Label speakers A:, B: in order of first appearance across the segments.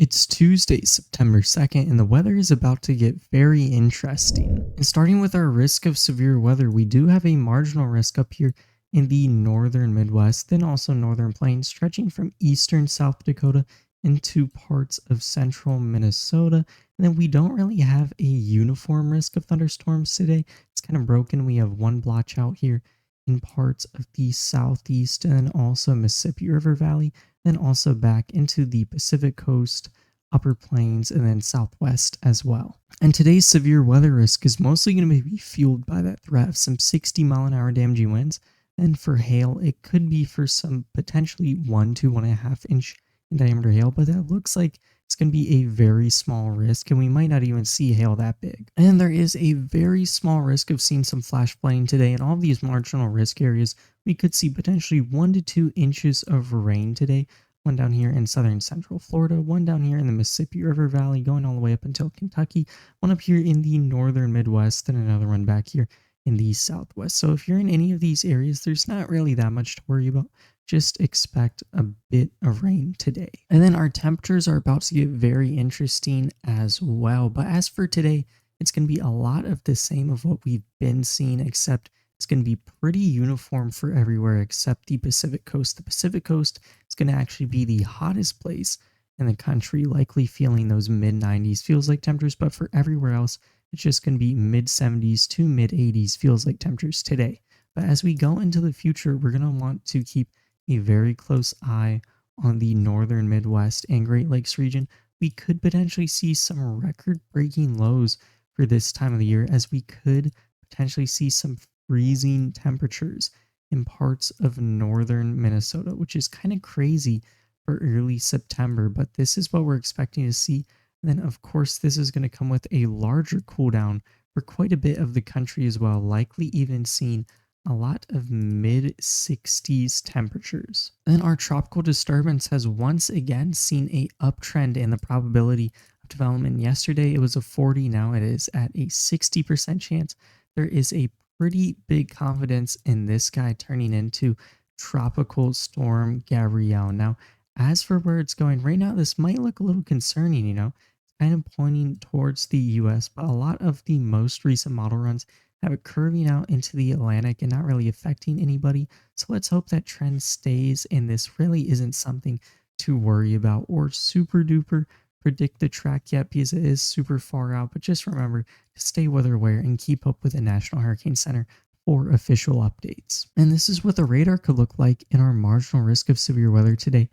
A: It's Tuesday, September 2nd, and the weather is about to get very interesting. And starting with our risk of severe weather, we do have a marginal risk up here in the northern Midwest, then also northern plains, stretching from eastern South Dakota into parts of central Minnesota. And then we don't really have a uniform risk of thunderstorms today. It's kind of broken. We have one blotch out here in parts of the southeast and also Mississippi River Valley, then also back into the Pacific coast, upper plains, and then southwest as well. And today's severe weather risk is mostly going to be fueled by that threat of some 60-mile-an-hour damaging winds. And for hail, it could be for some potentially 1 to 1.5 inch in diameter hail, but that looks like it's going to be a very small risk, and we might not even see hail that big. And there is a very small risk of seeing some flash flooding today. In all of these marginal risk areas, we could see potentially 1 to 2 inches of rain today. One down here in southern central Florida, one down here in the Mississippi River Valley, going all the way up until Kentucky, one up here in the northern Midwest, and another one back here in the southwest. So if you're in any of these areas, there's not really that much to worry about. Just expect a bit of rain today. And then our temperatures are about to get very interesting as well. But as for today, it's going to be a lot of the same of what we've been seeing, except it's going to be pretty uniform for everywhere except the Pacific Coast. The Pacific Coast is going to actually be the hottest place in the country, likely feeling those mid 90s feels like temperatures, but for everywhere else, it's just going to be mid 70s to mid 80s feels like temperatures today. But as we go into the future, we're going to want to keep a very close eye on the northern Midwest and Great Lakes region. We could potentially see some record-breaking lows for this time of the year, as we could potentially see some freezing temperatures in parts of northern Minnesota, which is kind of crazy for early September, but this is what we're expecting to see. And then, of course, this is going to come with a larger cool down for quite a bit of the country as well, likely even seeing a lot of mid 60s temperatures. Then our tropical disturbance has once again seen a uptrend in the probability of development. Yesterday it was a 40, now it is at a 60% chance. There is a pretty big confidence in this guy turning into tropical storm Gabrielle. Now, as for where it's going right now, this might look a little concerning, it's kind of pointing towards the US, but a lot of the most recent model runs have it curving out into the Atlantic and not really affecting anybody. So let's hope that trend stays and this really isn't something to worry about or super duper predict the track yet, because it is super far out. But just remember to stay weather aware and keep up with the National Hurricane Center for official updates. And this is what the radar could look like in our marginal risk of severe weather today.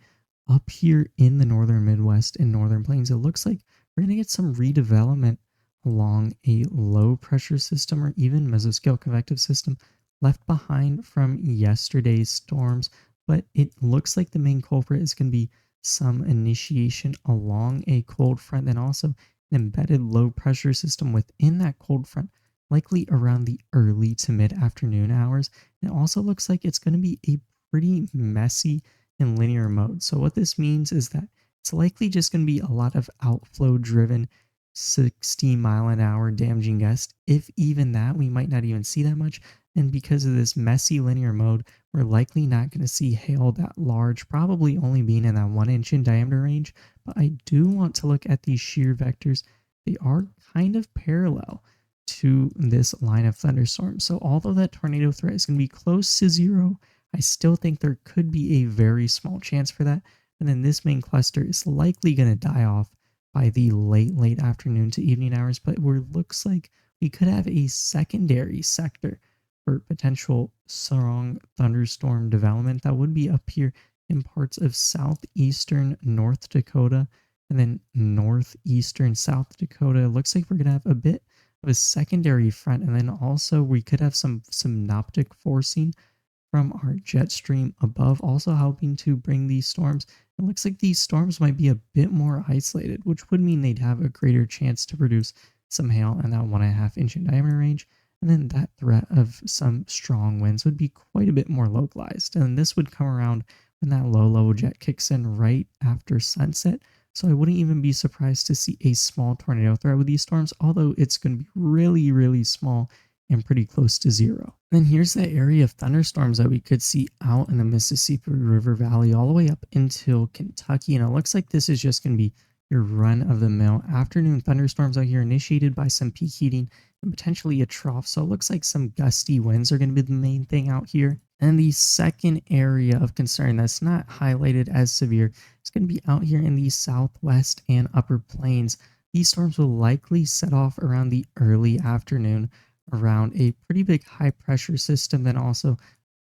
A: Up here in the northern Midwest and northern plains, it looks like we're going to get some redevelopment along a low pressure system or even mesoscale convective system left behind from yesterday's storms. But it looks like the main culprit is going to be some initiation along a cold front, and also an embedded low pressure system within that cold front, likely around the early to mid afternoon hours. And it also looks like it's going to be a pretty messy and linear mode. So what this means is that it's likely just going to be a lot of outflow driven 60-mile-an-hour damaging gust. If even that, we might not even see that much. And because of this messy linear mode, we're likely not going to see hail that large, probably only being in that 1 inch in diameter range. But I do want to look at these shear vectors. They are kind of parallel to this line of thunderstorms. So although that tornado threat is going to be close to zero, I still think there could be a very small chance for that. And then this main cluster is likely going to die off by the late afternoon to evening hours, but where it looks like we could have a secondary sector for potential strong thunderstorm development that would be up here in parts of southeastern North Dakota and then northeastern South Dakota. It looks like we're going to have a bit of a secondary front, and then also we could have some synoptic forcing from our jet stream above, also helping to bring these storms. It looks like these storms might be a bit more isolated, which would mean they'd have a greater chance to produce some hail in that 1.5 inch in diameter range. And then that threat of some strong winds would be quite a bit more localized. And this would come around when that low level jet kicks in right after sunset. So I wouldn't even be surprised to see a small tornado threat with these storms, although it's going to be really, really small and pretty close to zero. Then here's the area of thunderstorms that we could see out in the Mississippi River Valley all the way up until Kentucky. And it looks like this is just going to be your run-of-the-mill afternoon thunderstorms out here initiated by some peak heating and potentially a trough. So it looks like some gusty winds are going to be the main thing out here. And the second area of concern that's not highlighted as severe is going to be out here in the southwest and upper plains. These storms will likely set off around the early afternoon around a pretty big high pressure system, then also a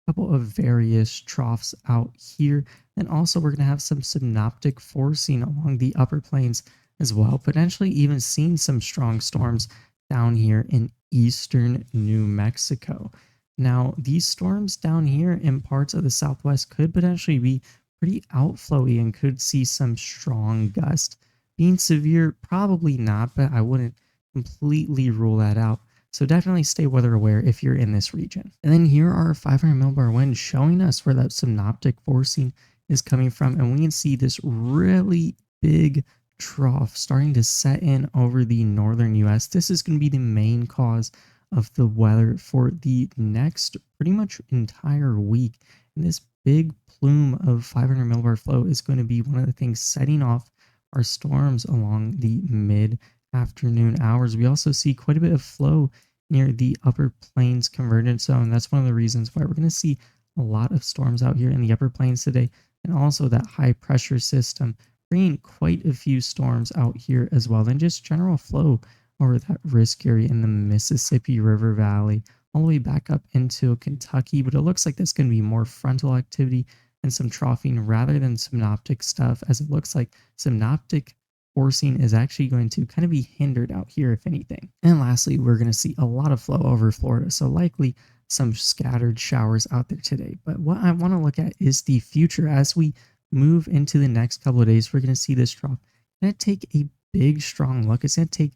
A: couple of various troughs out here. And also, we're going to have some synoptic forcing along the upper plains as well, potentially even seeing some strong storms down here in eastern New Mexico. Now, these storms down here in parts of the southwest could potentially be pretty outflowy and could see some strong gusts. Being severe, probably not, but I wouldn't completely rule that out. So definitely stay weather aware if you're in this region. And then here are 500 millbar winds showing us where that synoptic forcing is coming from. And we can see this really big trough starting to set in over the northern US. This is going to be the main cause of the weather for the next pretty much entire week. And this big plume of 500 millibar flow is going to be one of the things setting off our storms along the mid afternoon hours. We also see quite a bit of flow near the upper plains convergence zone. That's one of the reasons why we're going to see a lot of storms out here in the upper plains today, and also that high pressure system bringing quite a few storms out here as well. Then just general flow over that risk area in the Mississippi River Valley, all the way back up into Kentucky. But it looks like that's going to be more frontal activity and some troughing rather than synoptic stuff, as it looks like synoptic forcing is actually going to kind of be hindered out here, if anything. And lastly, we're going to see a lot of flow over Florida, so likely some scattered showers out there today. But what I want to look at is the future. As we move into the next couple of days, we're going to see this trough going to take a big, strong look. It's going to take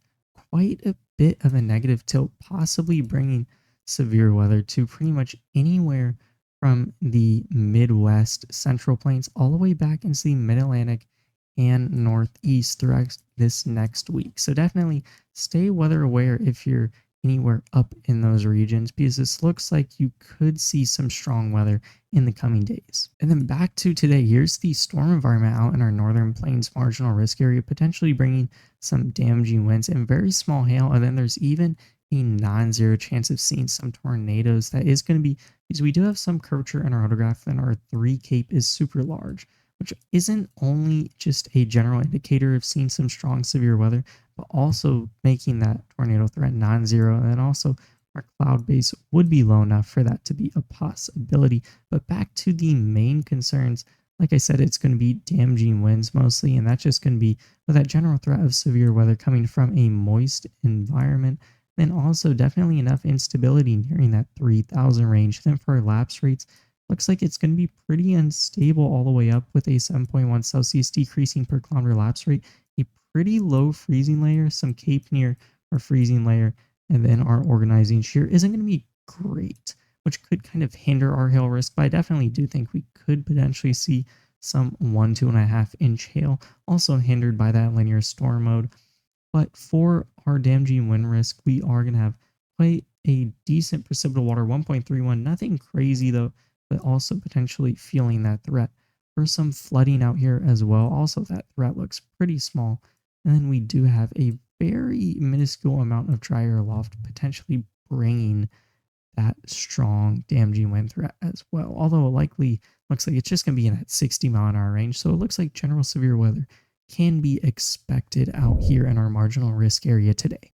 A: quite a bit of a negative tilt, possibly bringing severe weather to pretty much anywhere from the Midwest, Central Plains, all the way back into the Mid-Atlantic and Northeast throughout this next week. So definitely stay weather aware if you're anywhere up in those regions, because this looks like you could see some strong weather in the coming days. And then back to today, here's the storm environment out in our northern plains marginal risk area, potentially bringing some damaging winds and very small hail. And then there's even a non-zero chance of seeing some tornadoes. That is going to be because we do have some curvature in our autograph, and our 3 cape is super large, which isn't only just a general indicator of seeing some strong severe weather, but also making that tornado threat non-zero. And then also our cloud base would be low enough for that to be a possibility. But back to the main concerns, like I said, it's going to be damaging winds mostly, and that's just going to be with that general threat of severe weather coming from a moist environment. Then also definitely enough instability nearing that 3,000 range. Then for our lapse rates, looks like it's going to be pretty unstable all the way up with a 7.1 Celsius decreasing per kilometer lapse rate, a pretty low freezing layer, some cape near our freezing layer, and then our organizing shear isn't going to be great, which could kind of hinder our hail risk. But I definitely do think we could potentially see some 1 to 1.5 inch hail, also hindered by that linear storm mode. But for our damaging wind risk, we are going to have quite a decent precipitable water, 1.31, nothing crazy though, but also potentially feeling that threat. For some flooding out here as well, also that threat looks pretty small. And then we do have a very minuscule amount of dry air aloft, potentially bringing that strong damaging wind threat as well. Although it likely looks like it's just going to be in that 60-mile-an-hour range. So it looks like general severe weather can be expected out here in our marginal risk area today.